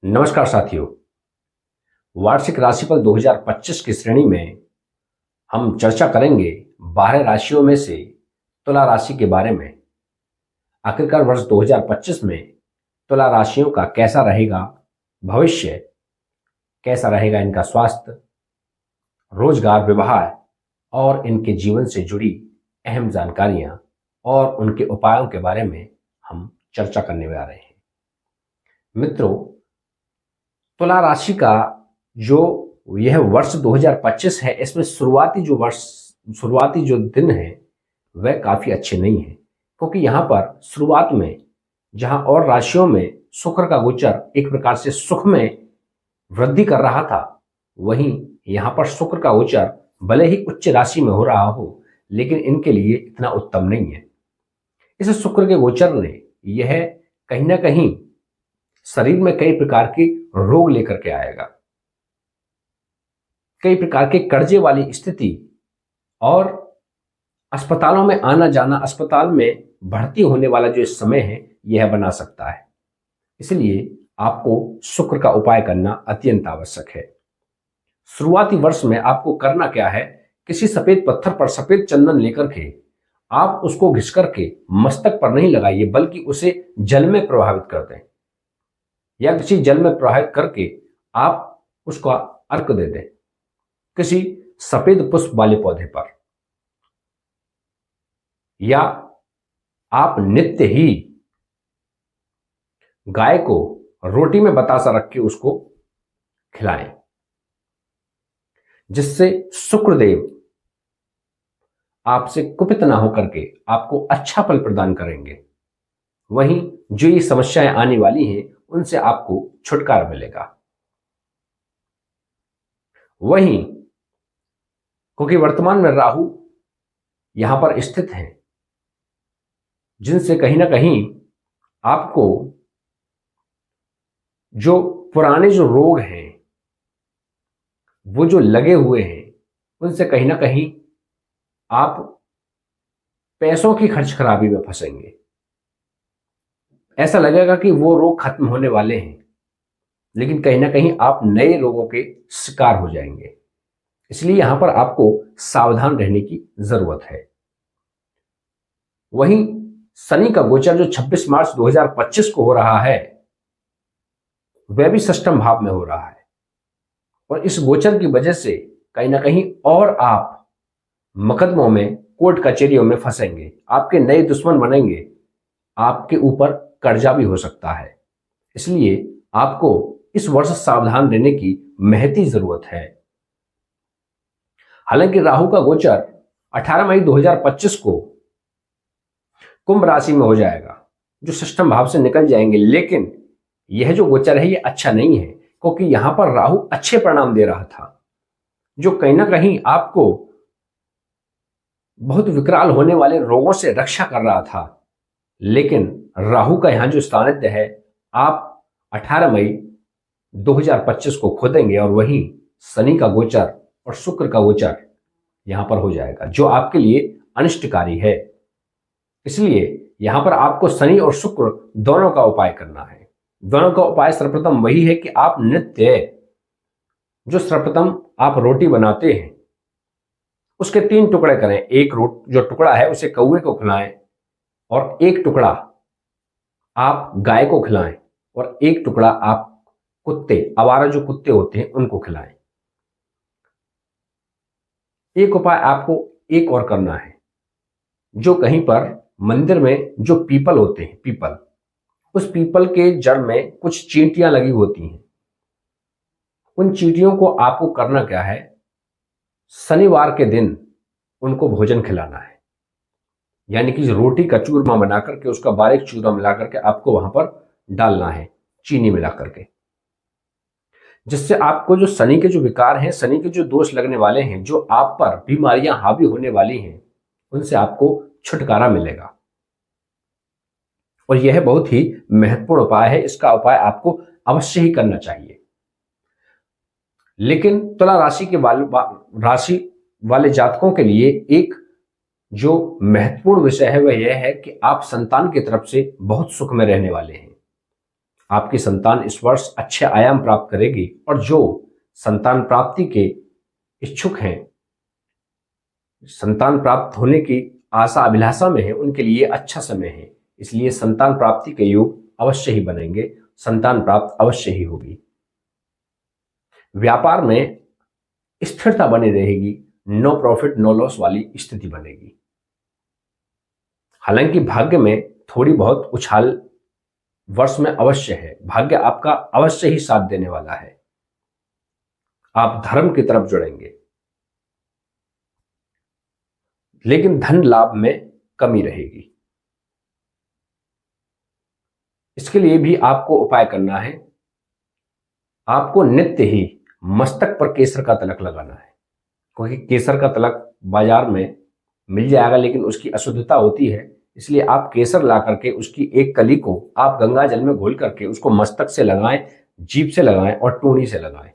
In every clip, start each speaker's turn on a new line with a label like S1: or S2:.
S1: नमस्कार साथियों। वार्षिक राशिफल 2025 की श्रेणी में हम चर्चा करेंगे 12 राशियों में से तुला राशि के बारे में। आखिरकार वर्ष 2025 में तुला राशियों का कैसा रहेगा भविष्य, कैसा रहेगा इनका स्वास्थ्य, रोजगार, विवाह और इनके जीवन से जुड़ी अहम जानकारियां और उनके उपायों के बारे में हम चर्चा करने जा रहे हैं। मित्रों, तुला राशि का जो यह वर्ष 2025 है, इसमें शुरुआती जो दिन है वह काफी अच्छे नहीं है, क्योंकि यहाँ पर शुरुआत में जहाँ और राशियों में शुक्र का गोचर एक प्रकार से सुख में वृद्धि कर रहा था, वहीं यहाँ पर शुक्र का गोचर भले ही उच्च राशि में हो रहा हो, लेकिन इनके लिए इतना उत्तम नहीं है। इस शुक्र के गोचर ने यह कहीं ना कहीं शरीर में कई प्रकार के रोग लेकर के आएगा, कई प्रकार के कर्जे वाली स्थिति और अस्पतालों में आना जाना, अस्पताल में भर्ती होने वाला जो इस समय है यह बना सकता है। इसलिए आपको शुक्र का उपाय करना अत्यंत आवश्यक है। शुरुआती वर्ष में आपको करना क्या है, किसी सफेद पत्थर पर सफेद चंदन लेकर के आप उसको घिस करके मस्तक पर नहीं लगाइए, बल्कि उसे जल में प्रभावित कर दें या किसी जल में प्रवाहित करके आप उसका अर्क दे दें किसी सफेद पुष्प वाले पौधे पर, या आप नित्य ही गाय को रोटी में बतासा रख के उसको खिलाएं, जिससे शुक्रदेव आपसे कुपित ना होकर के आपको अच्छा फल प्रदान करेंगे। वहीं जो ये समस्याएं आने वाली हैं उनसे आपको छुटकारा मिलेगा। वहीं क्योंकि वर्तमान में राहु यहां पर स्थित हैं, जिनसे कहीं ना कहीं आपको जो पुराने जो रोग हैं वो जो लगे हुए हैं, उनसे कहीं ना कहीं आप पैसों की खर्च खराबी में फंसेंगे। ऐसा लगेगा कि वो रोग खत्म होने वाले हैं, लेकिन कहीं ना कहीं आप नए रोगों के शिकार हो जाएंगे। इसलिए यहां पर आपको सावधान रहने की जरूरत है। वहीं शनि का गोचर जो 26 मार्च 2025 को हो रहा है, वह भी षष्ठम भाव में हो रहा है, और इस गोचर की वजह से कहीं ना कहीं और आप मुकदमों में, कोर्ट कचहरियों में फंसेंगे, आपके नए दुश्मन बनेंगे, आपके ऊपर कर्जा भी हो सकता है। इसलिए आपको इस वर्ष सावधान रहने की महती जरूरत है। हालांकि राहु का गोचर 18 मई 2025 को कुंभ राशि में हो जाएगा, जो षष्ठम भाव से निकल जाएंगे, लेकिन यह जो गोचर है यह अच्छा नहीं है, क्योंकि यहां पर राहु अच्छे परिणाम दे रहा था, जो कहीं ना कहीं आपको बहुत विकराल होने वाले रोगों से रक्षा कर रहा था। लेकिन राहु का यहां जो स्थानित्व है, आप 18 मई 2025 को खो देंगे, और वहीं शनि का गोचर और शुक्र का गोचर यहां पर हो जाएगा, जो आपके लिए अनिष्टकारी है। इसलिए यहां पर आपको शनि और शुक्र दोनों का उपाय करना है। दोनों का उपाय सर्वप्रथम वही है कि आप नित्य जो सर्वप्रथम आप रोटी बनाते हैं उसके 3 टुकड़े करें। एक जो टुकड़ा है उसे कौवे को खिलाएं, और एक टुकड़ा आप गाय को खिलाएं, और एक टुकड़ा आप कुत्ते, आवारा जो कुत्ते होते हैं उनको खिलाएं। एक उपाय आपको एक और करना है, जो कहीं पर मंदिर में जो पीपल होते हैं, पीपल, उस पीपल के जड़ में कुछ चींटियां लगी होती हैं। उन चींटियों को आपको करना क्या है, शनिवार के दिन उनको भोजन खिलाना है, यानी कि रोटी का चूरमा बना करके उसका बारीक चूरमा मिला करके आपको वहां पर डालना है, चीनी मिला करके, जिससे आपको जो शनि के जो विकार हैं, शनि के जो दोष लगने वाले हैं, जो आप पर बीमारियां हावी होने वाली हैं, उनसे आपको छुटकारा मिलेगा। और यह बहुत ही महत्वपूर्ण उपाय है। इसका उपाय आपको अवश्य ही करना चाहिए। लेकिन तुला राशि वाले जातकों के लिए एक जो महत्वपूर्ण विषय है वह यह है कि आप संतान की तरफ से बहुत सुख में रहने वाले हैं। आपकी संतान इस वर्ष अच्छे आयाम प्राप्त करेगी और जो संतान प्राप्ति के इच्छुक हैं, संतान प्राप्त होने की आशा अभिलाषा में है, उनके लिए अच्छा समय है। इसलिए संतान प्राप्ति के योग अवश्य ही बनेंगे, संतान प्राप्त अवश्य ही होगी। व्यापार में स्थिरता बनी रहेगी, नो प्रॉफिट नो लॉस वाली स्थिति बनेगी। हालांकि भाग्य में थोड़ी बहुत उछाल वर्ष में अवश्य है, भाग्य आपका अवश्य ही साथ देने वाला है। आप धर्म की तरफ जुड़ेंगे, लेकिन धन लाभ में कमी रहेगी। इसके लिए भी आपको उपाय करना है। आपको नित्य ही मस्तक पर केसर का तिलक लगाना है, क्योंकि केसर का तिलक बाजार में मिल जाएगा, लेकिन उसकी अशुद्धता होती है। इसलिए आप केसर ला करके उसकी एक कली को आप गंगा जल में घोल करके उसको मस्तक से लगाएं, जीभ से लगाएं और टूणी से लगाएं,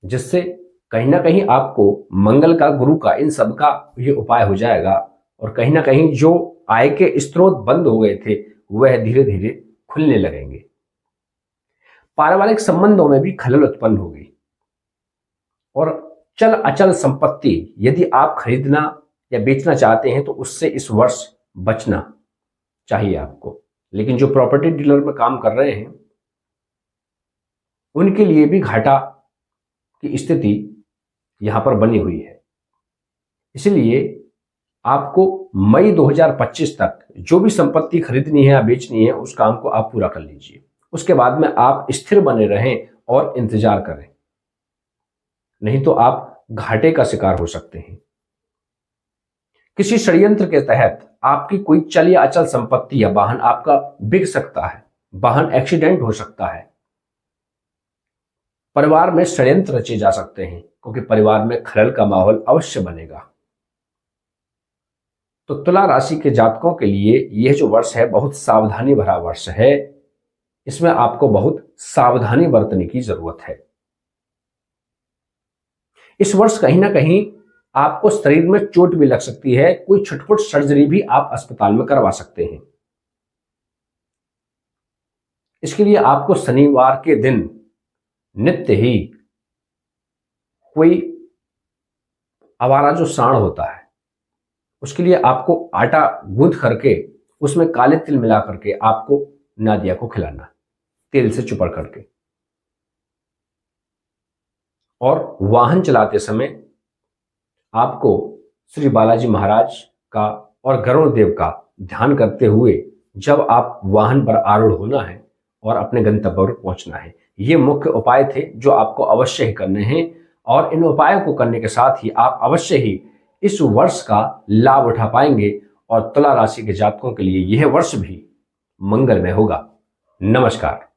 S1: जिससे कहीं ना कहीं आपको मंगल का, गुरु का, इन सब का ये उपाय हो जाएगा और कहीं ना कहीं जो आय के स्रोत बंद हो गए थे वह धीरे धीरे खुलने लगेंगे। पारिवारिक संबंधों में भी खलल उत्पन्न होगी और चल अचल संपत्ति यदि आप खरीदना या बेचना चाहते हैं तो उससे इस वर्ष बचना चाहिए आपको। लेकिन जो प्रॉपर्टी डीलर में काम कर रहे हैं उनके लिए भी घाटा की स्थिति यहां पर बनी हुई है। इसलिए आपको मई 2025 तक जो भी संपत्ति खरीदनी है या बेचनी है उस काम को आप पूरा कर लीजिए। उसके बाद में आप स्थिर बने रहें और इंतजार करें, नहीं तो आप घाटे का शिकार हो सकते हैं। किसी षड्यंत्र के तहत आपकी कोई चल या अचल संपत्ति या वाहन आपका बिक सकता है, वाहन एक्सीडेंट हो सकता है, परिवार में षड्यंत्र रचे जा सकते हैं, क्योंकि परिवार में खलल का माहौल अवश्य बनेगा। तो तुला राशि के जातकों के लिए यह जो वर्ष है बहुत सावधानी भरा वर्ष है। इसमें आपको बहुत सावधानी बरतने की जरूरत है। इस वर्ष कहीं ना कहीं आपको शरीर में चोट भी लग सकती है, कोई छुटपुट सर्जरी भी आप अस्पताल में करवा सकते हैं। इसके लिए आपको शनिवार के दिन नित्य ही कोई आवारा जो सांड होता है उसके लिए आपको आटा गूंथ करके उसमें काले तिल मिला करके आपको नादिया को खिलाना, तेल से चुपड़ करके। और वाहन चलाते समय आपको श्री बालाजी महाराज का और गरुड़ देव का ध्यान करते हुए जब आप वाहन पर आरूढ़ होना है और अपने गंतव्य पर पहुंचना है। ये मुख्य उपाय थे जो आपको अवश्य ही करने हैं और इन उपायों को करने के साथ ही आप अवश्य ही इस वर्ष का लाभ उठा पाएंगे और तुला राशि के जातकों के लिए यह वर्ष भी मंगलमय होगा। नमस्कार।